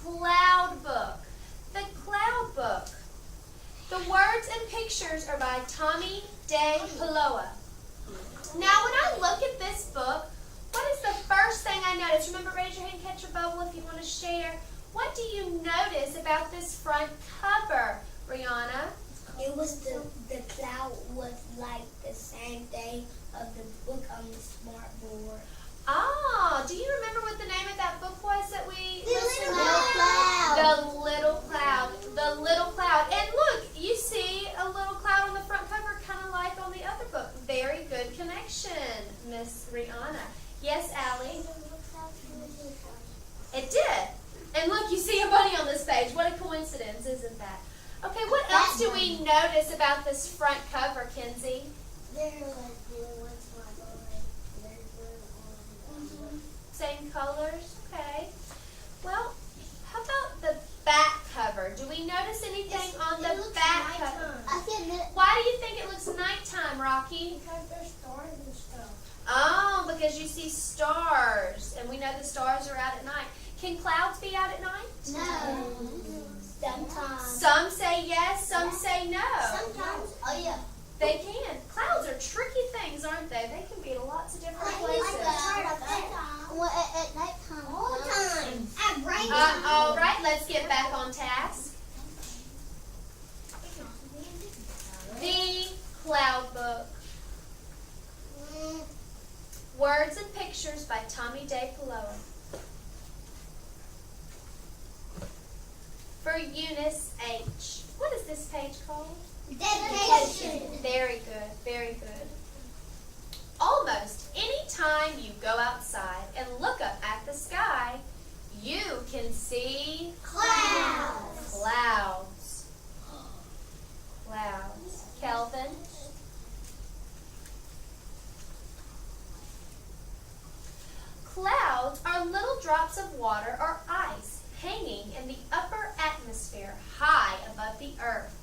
Cloud Book. The Cloud Book. The words and pictures are by Tommy De Paloa. Now, when I look at this book, what is the first thing I notice? Remember, raise your hand, catch your bubble if you want to share. What do you notice about this front cover, Rihanna? It was the cloud was like the same day of the book on the smart board. Ah, do you remember what the name of that book was that we listened to? Cloud. The Little Cloud. The Little Cloud. And look, you see a little cloud on the front cover, kind of like on the other book. Very good connection, Miss Rihanna. Yes, Allie? It did. And look, you see a bunny on this page. What a coincidence, isn't that? Okay, what else do we notice about this front cover, Kenzie? Same colors? Okay. Well, how about the back cover? Do we notice anything on the back cover? Why do you think it looks nighttime, Rocky? Because there's stars and stuff. Oh, because you see stars. And we know the stars are out at night. Can clouds be out at night? No. Sometimes. Some say yes, some say no. Sometimes. Oh, yeah. They can. Clouds are tricky things, aren't they? They can be in lots of different places. At nighttime. All the time. At rain. All right, let's get back on task. The Cloud Book. Words and Pictures by Tommy De Paloa. For Eunice H. What is this page called? Dedication. Very good, very good. Almost any time you go outside and look up at the sky, you can see Clouds. Clouds. Clouds. Kelvin? Clouds are little drops of water or ice hanging in the upper atmosphere high above the earth.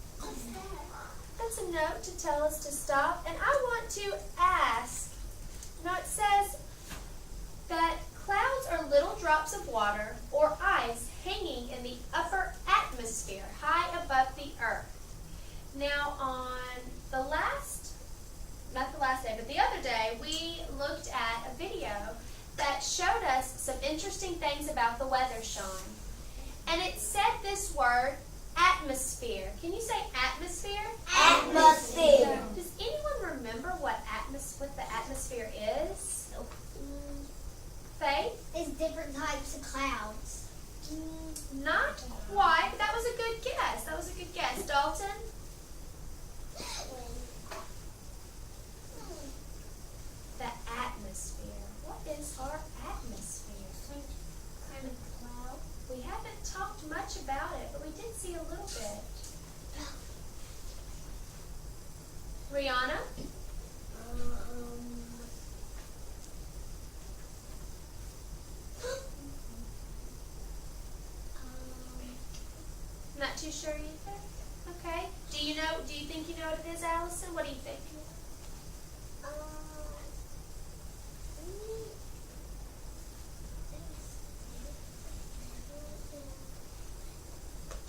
That's a note to tell us to stop. And I want to ask, it says that clouds are little drops of water or ice hanging in the upper atmosphere high above the earth. Now on the other day, we looked at a video that showed us some interesting things about the weather, Sean. And it said this word, atmosphere. Can you say atmosphere? Atmosphere. Does anyone remember what the atmosphere is? Nope. Faith? There's different types of clouds. Not quite, but that was a good guess. Dalton? The atmosphere. What is our atmosphere? Kind of cloud. We haven't talked much about it, but we did see a little bit. Rihanna? Not too sure either? Okay. Do you think you know what it is, Allison? What do you think?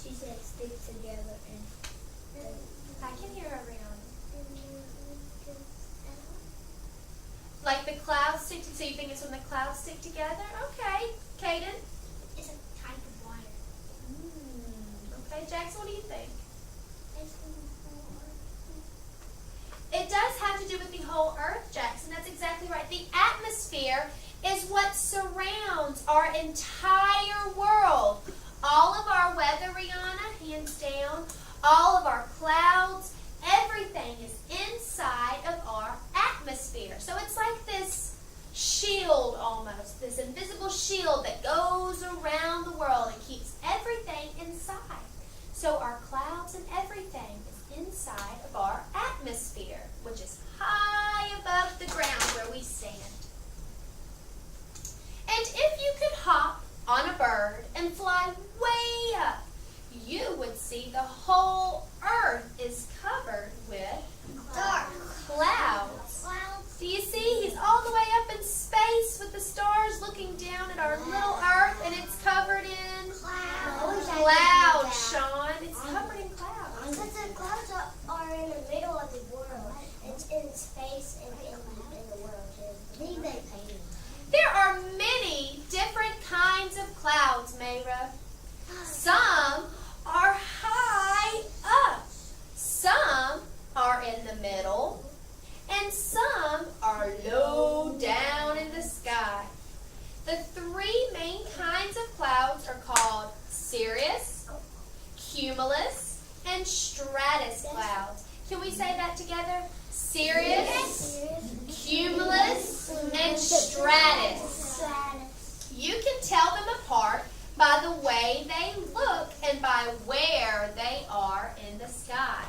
She said stick together and I can hear her, Rihanna. Like the clouds stick together. So you think it's when the clouds stick together? Okay. Kaden? it's a type of water. Okay. Jackson, what do you think? It does have to do with the whole earth, Jackson. That's exactly right. The atmosphere is what surrounds our entire world. All of our weather, Rihanna, hands down, all of our clouds, everything is inside of our atmosphere. So it's like this shield almost, this invisible shield that goes around the world and keeps everything inside. So our clouds and everything is inside of our atmosphere, which is high above the ground where we stand. And if you could hop on a bird and fly way up, you would see the whole earth is covered with Dark clouds. Do you see? He's all the way up in space with the stars looking down at our little earth, and it's covered in tell them apart by the way they look and by where they are in the sky.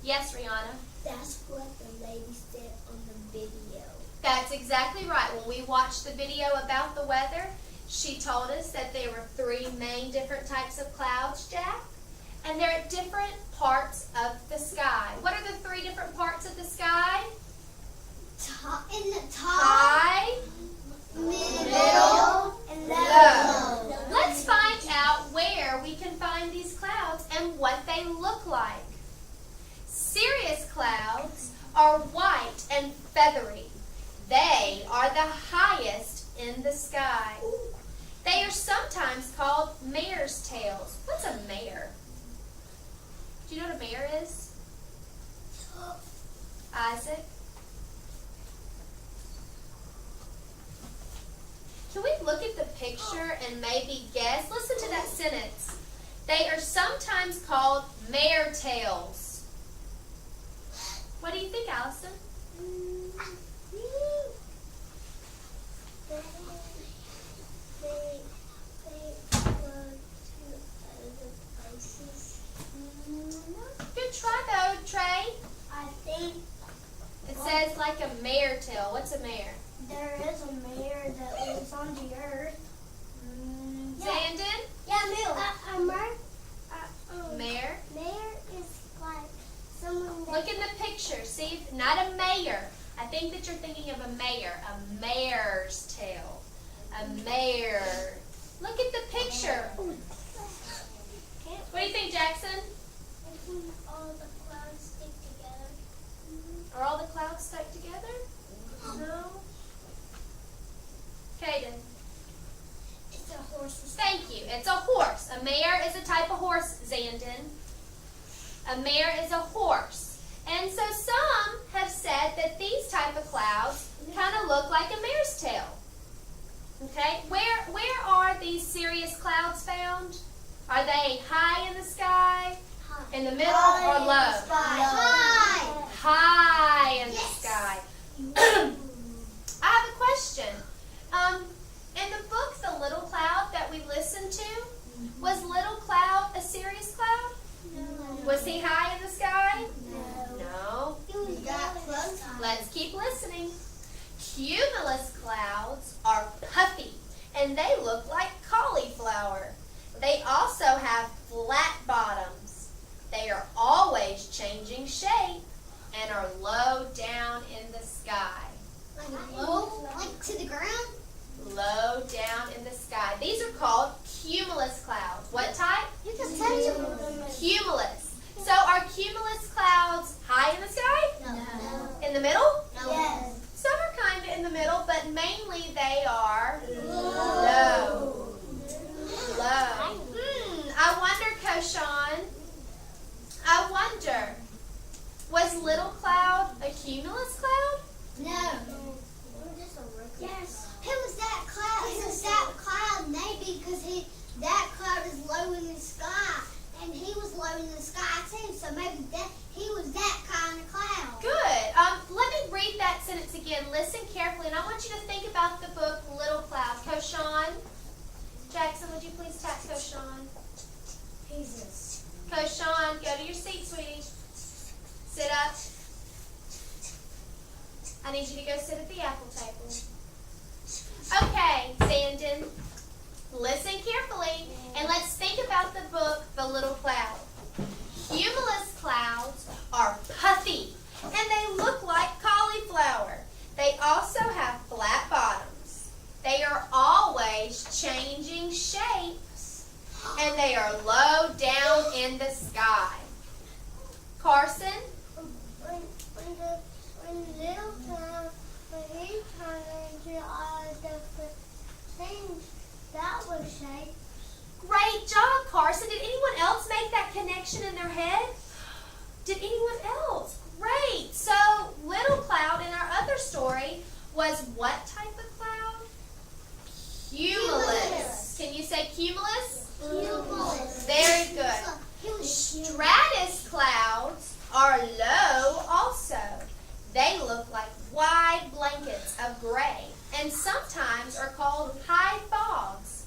Yes, Rihanna? That's what the lady said on the video. That's exactly right. When we watched the video about the weather, she told us that there were 3 main different types of clouds, Jack, and they're at different parts of the sky. What are the 3 different parts of the sky? In the top, High, middle, and low. low. Let's find out where we can find these clouds and what they look like. Cirrus clouds are white and feathery. They are the highest in the sky. They are sometimes called mare's tails. What's a mare? Do you know what a mare is? Isaac? Can we look at the picture and maybe guess? Listen to that sentence. They are sometimes called mare tails. What do you think, Allison? They go to other places. Good try though, Trey. I think It says like a mare tail. What's a mare? there is a mare that lives on the earth. Yeah. Zandon? Yeah, Mill. Mare? Mare is like someone that... Look in the picture. See, not a mayor. I think that you're thinking of a mayor. A mare's tail. A mare. Look at the picture. What do you think, Jackson? I think all the clouds stick together. Are all the clouds stuck together? No. Caden. It's a horse. Thank you. It's a horse. A mare is a type of horse, Zandon. A mare is a horse. And so some have said that these type of clouds kind of look like a mare's tail. Okay? Where are these Sirius clouds found? Are they high in the sky, in the middle, or low? High. High in the Yes. sky. I have a question. In the book, The Little Cloud that we listened to, was Little Cloud a Sirius cloud? Was he high in the sky? No. Let's keep listening. Cumulus clouds are puffy, and they look like cauliflower. They also have flat bottoms. They are always changing shape and are low down in the sky. Like to the ground? Low down in the sky. These are called cumulus clouds. What type? You can touch them. Cumulus. So are cumulus clouds high in the sky? No. In the middle? Yes. Some are kind of in the middle, but mainly they are low. Low. I wonder, Koshan, I wonder, was Little Cloud a cumulus cloud? No. Yes. Who was that cloud? It was that cloud maybe because that cloud is low in the sky. And he was low in the sky too. So maybe that he was that kind of cloud. Good. Let me read that sentence again. Listen carefully, and I want you to think about the book Little Cloud. Koshan, Jackson, would you please tap Koshan? Jesus. Koshan, go to your seat, sweetie. Sit up. I need you to go sit at the apple table. Okay, Zandon, listen carefully, and let's think about the book, The Little Cloud. Cumulus clouds are puffy, and they look like cauliflower. They also have flat bottoms. They are always changing shapes, and they are low down in the sky. Carson? When little cloud, when he turned into all different things, that was shape. Great job, Carson. Did anyone else make that connection in their head? Did anyone else? Great. So, Little Cloud in our other story was what type of cloud? Cumulus. Can you say cumulus? Cumulus. Very good. Stratus clouds are low also. They look like wide blankets of gray and sometimes are called high fogs.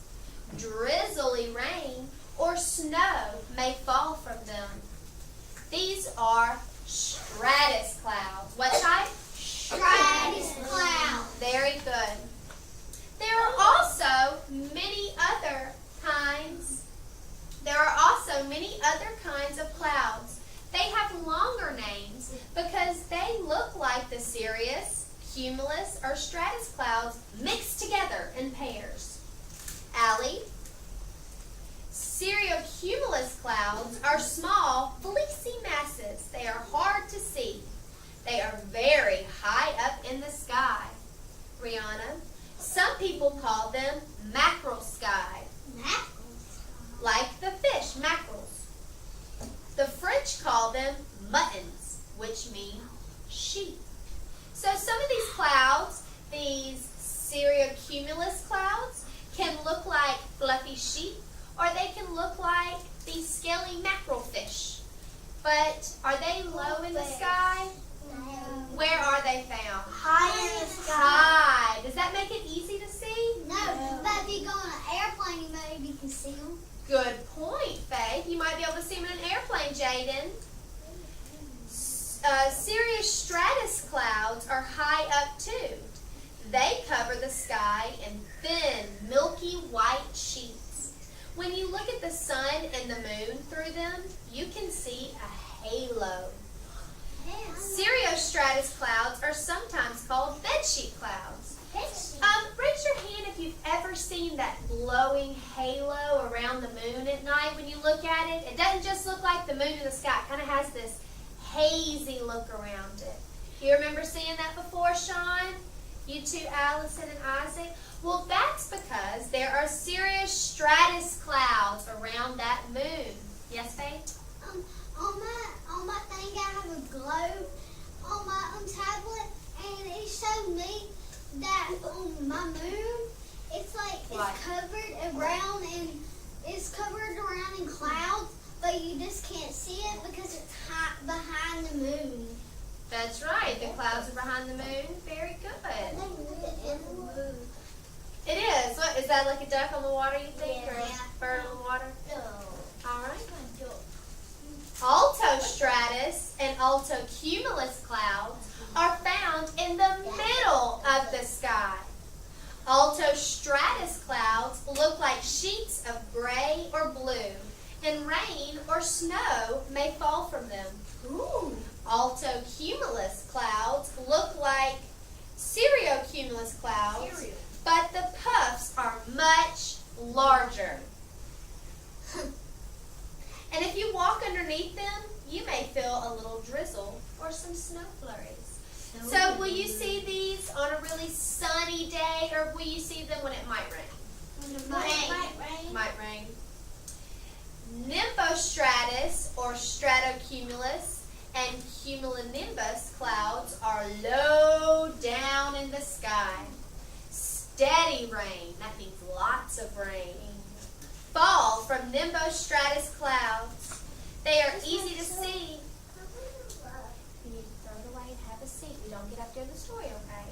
snow may fall from them. These are stratus clouds. What type? Stratus cloud. Very good. There are also many other kinds. Of clouds. They have longer names because they look like the cirrus, cumulus, or stratus clouds mixed together in pairs. Allie? Cirrocumulus clouds are small, fleecy masses. They are hard to see. They are very high up in the sky. Rihanna? Some people call them mackerel sky, like the fish, mackerels. The French call them muttons, which mean sheep. So some of these clouds, these cirrocumulus clouds, can look like fluffy sheep, or they can look like these scaly mackerel fish. But are they low in the sky? Where are they found? High in the sky. High. Does that make it easy to see? No, but if you go on an airplane, you maybe can see them. Good point, Faith. You might be able to see them in an airplane, Jaden. Cirrus stratus clouds are high up too. They cover the sky in thin, milky white sheets. When you look at the sun and the moon through them, you can see a halo. Cirrostratus clouds are sometimes called bedsheet clouds. Raise your hand if you've ever seen that glowing halo around the moon at night when you look at it. It doesn't just look like the moon in the sky. It kind of has this hazy look around it. You remember seeing that before, Sean? You too, Allison and Isaac? Well, that's because there are cirrostratus clouds around that moon. Yes, Faith? On my thing, I have a globe on my tablet, and it showed me that on my moon, it's like it's covered around in clouds, but you just can't see it because it's behind the moon. That's right. The clouds are behind the moon. Very good. It is. What, is that like a duck on the water, you think? Yeah. Or a bird on the water? No. All right. Altostratus and altocumulus clouds are found in the middle of the sky. Altostratus clouds look like sheets of gray or blue, and rain or snow may fall from them. Ooh. Altocumulus clouds look like cirrocumulus clouds, but the puffs are much larger. And if you walk underneath them, you may feel a little drizzle or some snow flurries. So will you see these on a really sunny day, or will you see them when it might rain? Might rain. Nimbostratus or stratocumulus and cumulonimbus clouds are low down in the sky. Steady rain, that means lots of rain, fall from nimbostratus clouds. They are easy to see. You need to throw it away and have a seat. We don't get up there in the story, okay?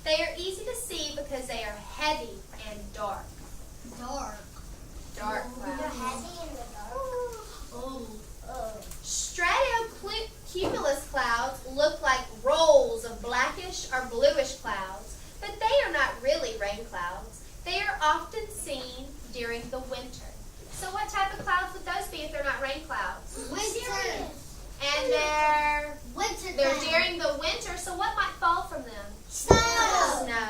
They are easy to see because they are heavy and dark. Dark clouds. Stratocumulus clouds look like rolls of blackish or bluish clouds, but they are not really rain clouds. They are often seen during the winter. So what type of clouds would those be if they're not rain clouds? Winter. And they're Winter. during the winter, so what might fall from them? Snow. Snow.